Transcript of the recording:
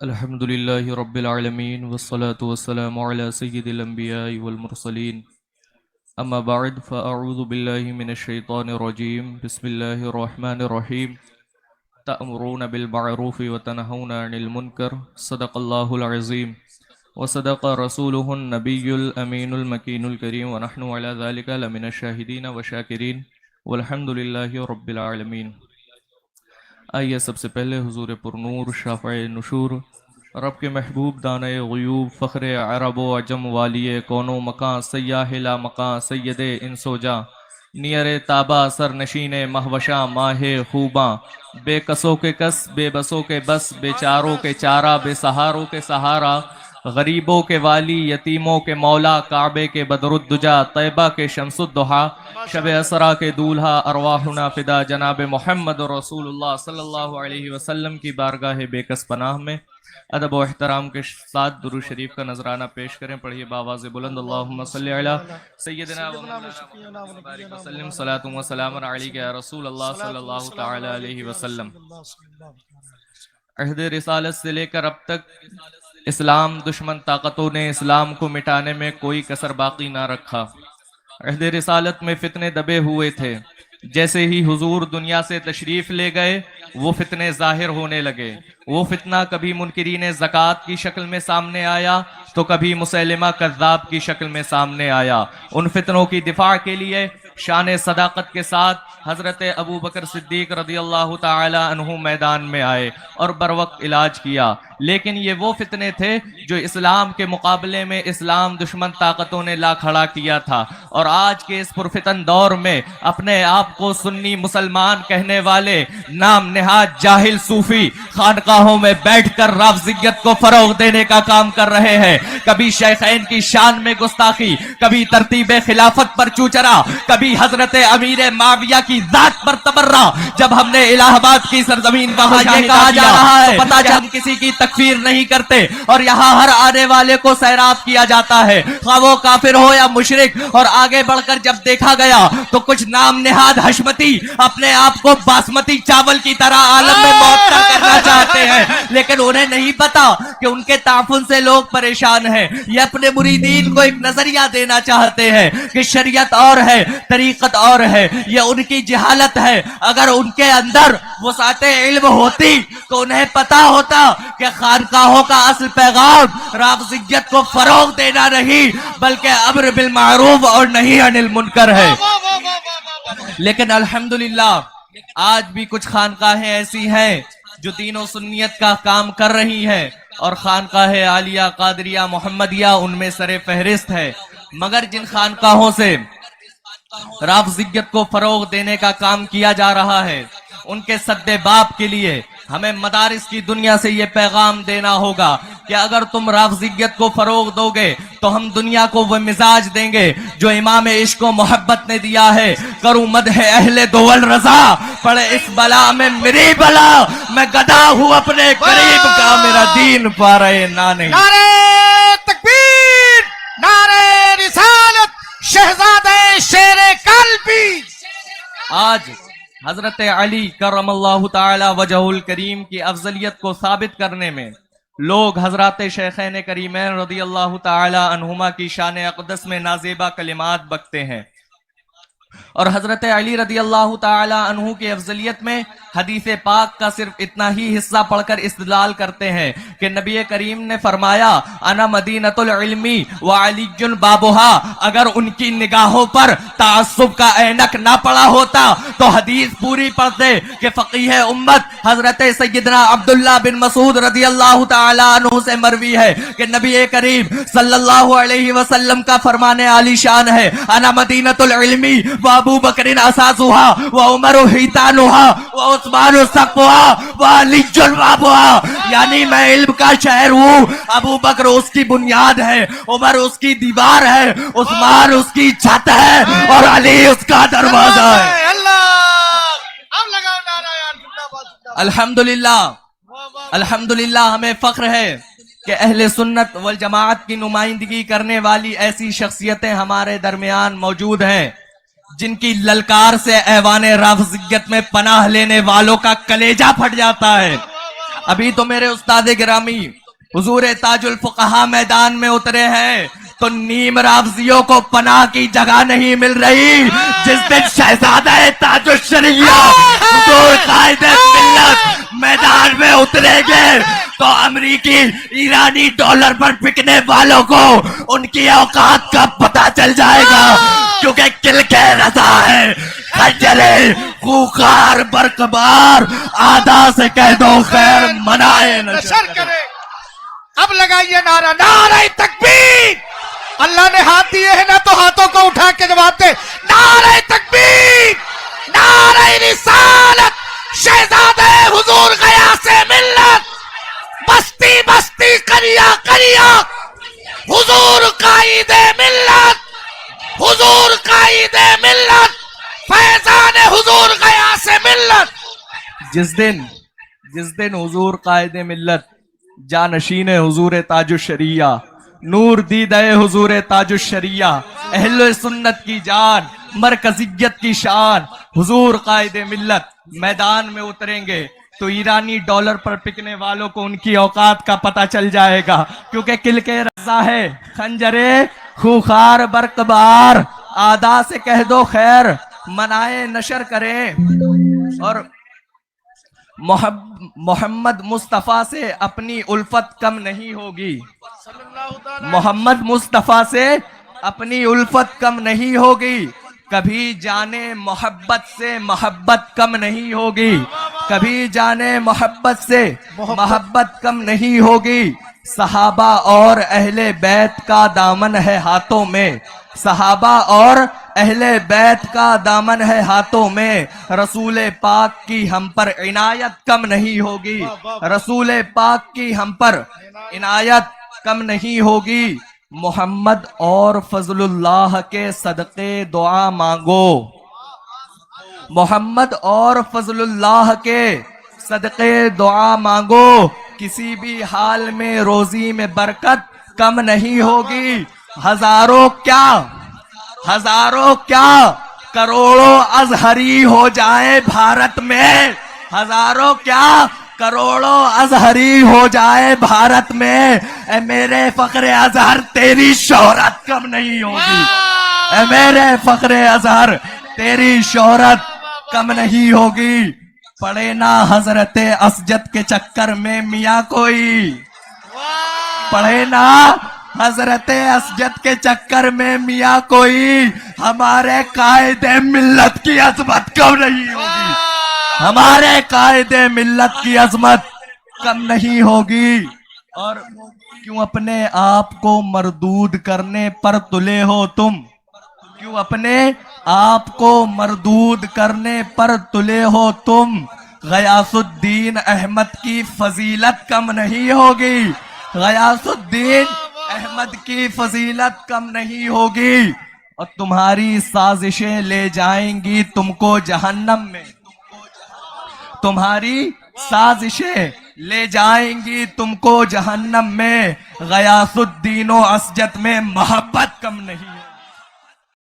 الحمد لله رب العالمين والصلاة والسلام على سيد الأنبياء والمرسلين أما بعد فأعوذ بالله من الشيطان الرجيم بسم الله الرحمن الرحيم تأمرون بالمعروف وتنهون عن المنكر صدق الله العظيم وصدق رسوله النبي الأمين المكين الكريم ونحن على ذلك لمن الشاهدين وشاكرين والحمد لله رب العالمين۔ آئیے سب سے پہلے حضور پرنور شافع نشور رب کے محبوب دانہ غیوب فخر عرب و عجم والی کون و مکاں سیاہ لا مکاں سید انس و جاں نیر تابہ سر نشین مہوشاں ماہ خوباں بے کسوں کے کس بے بسوں کے بس بے چاروں کے چارہ بے سہاروں کے سہارا غریبوں کے والی یتیموں کے مولا کعبے کے بدر الدجا طیبہ کے شمس الضحیٰ شب اسرا کے دولہا ارواحنا فدا جناب محمد رسول اللہ صلی اللہ علیہ وسلم کی بارگاہ بے کس پناہ میں ادب و احترام کے ساتھ درود شریف کا نذرانہ پیش کریں۔ پڑھیے باواز بلند اللہم صلی علی سیدنا و مولانا محمد وسلم صلاۃ و سلام علیک یا رسول اللہ صلی اللہ تعالی علیہ وسلم۔ عہد رسالت سے لے کر اب تک اسلام دشمن طاقتوں نے اسلام کو مٹانے میں کوئی کسر باقی نہ رکھا۔ عہد رسالت میں فتنے دبے ہوئے تھے، جیسے ہی حضور دنیا سے تشریف لے گئے وہ فتنے ظاہر ہونے لگے۔ وہ فتنہ کبھی منکرین زکوٰۃ کی شکل میں سامنے آیا تو کبھی مسیلمہ کذاب کی شکل میں سامنے آیا۔ ان فتنوں کی دفاع کے لیے شان صداقت کے ساتھ حضرت ابو بکر صدیق رضی اللہ تعالی عنہ میدان میں آئے اور بروقت علاج کیا۔ لیکن یہ وہ فتنے تھے جو اسلام کے مقابلے میں اسلام دشمن طاقتوں نے لا کھڑا کیا تھا، اور آج کے اس پرفتن دور میں اپنے آپ کو سنی مسلمان کہنے والے نام نہاد جاہل صوفی خانقاہوں میں بیٹھ کر رافضیت کو فروغ دینے کا کام کر رہے ہیں۔ کبھی شیخین کی شان میں گستاخی، کبھی ترتیب خلافت پر چوچرا، کبھی حضرت امیر معاویہ کی ذات پر تبرہ۔ جب ہم نے الہ آباد کی سرزمین وہاں یہ کہا جا رہا ہے تو پتہ چل کسی کی تکفیر نہیں کرتے، اور یہاں ہر آنے والے کو سیراب کیا جاتا ہے، خواہ وہ کافر ہو یا مشرک۔ اور آگے بڑھ کر جب دیکھا گیا تو کچھ نام نہاد حشمتی اپنے آپ کو باسمتی چاول کی طرح عالم میں معطل کرنا چاہتے ہیں، لیکن انہیں نہیں پتا کہ ان کے تعفن سے لوگ پریشان ہیں۔ یہ اپنے مریدین کو ایک نظریہ دینا چاہتے ہیں کہ شریعت اور ہے، طریقت اور ہے۔ یہ ان کی جہالت ہے۔ اگر ان کے اندر وسعت علم ہوتی تو انہیں پتا ہوتا کہ خانقاہوں کا اصل پیغام رافضیت کو فروغ دینا نہیں بلکہ امر بالمعروف اور نہی عن المنکر ہے۔ لیکن الحمدللہ آج بھی کچھ خانقاہیں ایسی ہیں جو دین و سنیت کا کام کر رہی ہیں، اور خانقاہ عالیہ قادریہ محمدیہ ان میں سر فہرست ہے۔ مگر جن خانقاہوں سے رافضیت کو فروغ دینے کا کام کیا جا رہا ہے، ان کے سد باب کے لیے ہمیں مدارس کی دنیا سے یہ پیغام دینا ہوگا کہ اگر تم رافضیت کو فروغ دو گے تو ہم دنیا کو وہ مزاج دیں گے جو امام عشق و محبت نے دیا ہے۔ کروں مدح اہل دول رضا، پڑے اس بلا میں میری بلا، میں گدا ہوں اپنے قریب کا، میرا دین پا رہے نانے۔ نعرہ تکبیر، نعرہ رسالت، شہزادہ شیر قلبی۔ آج حضرت علی کرم اللہ تعالی وجہ الکریم کی افضلیت کو ثابت کرنے میں لوگ حضرات شیخین کریمین رضی اللہ تعالی عنہما کی شان اقدس میں نازیبہ کلمات بکتے ہیں، اور حضرت علی رضی اللہ تعالی عنہ کی افضلیت میں حدیث پاک کا صرف اتنا ہی حصہ پڑھ کر استدلال کرتے ہیں کہ نبی کریم نے فرمایا انا مدینۃ العلم وعلی بابھا۔ اگر ان کی نگاہوں پر تعصب کا اینک نہ پڑا ہوتا تو حدیث پوری پڑھتے کہ فقیہ امت حضرت سیدنا عبداللہ بن مسعود رضی اللہ تعالی عنہ سے مروی ہے کہ نبی کریم صلی اللہ علیہ وسلم کا فرمان عالی شان ہے انا مدینۃ العلم وابو بکر اساسها وعمر حیتانها عثمان سقفها وعلی بابھا، یعنی میں علم کا شہر ہوں، ابو بکر اس کی بنیاد ہے، عمر اس کی دیوار ہے، عثمان اس کی چھت ہے، اور علی اس کا دروازہ ہے۔ الحمدللہ الحمدللہ ہمیں فخر ہے کہ اہل سنت والجماعت کی نمائندگی کرنے والی ایسی شخصیتیں ہمارے درمیان موجود ہیں جن کی للکار سے ایوان رافضیت میں پناہ لینے والوں کا کلیجہ پھٹ جاتا ہے۔ ابھی تو میرے استاد گرامی حضور تاج الفقہا میدان میں اترے ہیں تو نیم رافضیوں کو پناہ کی جگہ نہیں مل رہی. جس دن شہزادہ تاج الشریعہ حضور قائد ملت میدان میں اترے گے تو امریکی ایرانی ڈالر پر بکنے والوں کو ان کی اوقات کا پتہ چل جائے گا. کیونکہ کلکے رضا ہے خنجرے خوخار برقبار آدھا سے کہہ دو خیر منائے نشر کرے. اب لگائیے نعرہ نعرہ تکبیر. اللہ نے ہاتھ دیے ہیں نا تو ہاتھوں کو اٹھا کے جواب دے. نعرہ تکبیر نعرہ رسالت شہزادہ حضور غیاث ملت بستی بستی قریہ قریہ حضور قائد ملت حضور قائد ملت فیضان حضور غیاث ملت. جس دن حضور قائد ملت جانشین حضور تاج الشریعہ نور دیدہ حضور تاج الشریعہ اہل سنت کی جان مرکزیت کی شان حضور قائد ملت میدان میں اتریں گے تو ایرانی ڈالر پر پکنے والوں کو ان کی اوقات کا پتہ چل جائے گا. کیونکہ کلکے رضا ہے خنجرے خوخار برقبار آدھا سے کہہ دو خیر منائے نشر کریں. اور محمد مصطفیٰ سے اپنی الفت کم نہیں ہوگی. محمد مصطفیٰ سے اپنی الفت کم نہیں ہوگی. کبھی جانے محبت سے محبت کم نہیں ہوگی. کبھی جانے محبت سے محبت کم نہیں ہوگی. صحابہ اور اہل بیت کا دامن ہے ہاتھوں میں. صحابہ اور اہل بیت کا دامن ہے ہاتھوں میں. رسول پاک کی ہم پر عنایت کم نہیں ہوگی. رسول پاک کی ہم پر عنایت کم نہیں ہوگی. محمد اور فضل اللہ کے صدقے دعا مانگو. محمد اور فضل اللہ کے صدقے دعا مانگو. کسی بھی حال میں روزی میں برکت کم نہیں ہوگی. ہزاروں کیا کروڑوں ازہری ہو جائے بھارت میں. ہزاروں کیا کروڑوں ازہری ہو جائے بھارت میں. اے میرے فخر ازہر تیری شہرت کم نہیں ہوگی. اے میرے فخر ازہر تیری شہرت کم نہیں ہوگی. پڑے نہ حضرت اسجد کے چکر میں میاں کوئی. پڑھے نا حضرت اسجد کے چکر میں میاں کوئی. ہمارے قائد ملت کی عظمت کم نہیں ہوگی. ہمارے قائد ملت کی عظمت کم نہیں ہوگی. اور کیوں اپنے آپ کو مردود کرنے پر تلے ہو تم. کیوں اپنے آپ کو مردود کرنے پر تلے ہو تم. غیاث الدین احمد کی فضیلت کم نہیں ہوگی. غیاث الدین احمد کی فضیلت کم نہیں ہوگی. اور تمہاری سازشیں لے جائیں گی تم کو جہنم میں. تمہاری سازشیں لے جائیں گی تم کو جہنم میں. غیاث الدین و اسجد میں محبت کم نہیں ہے.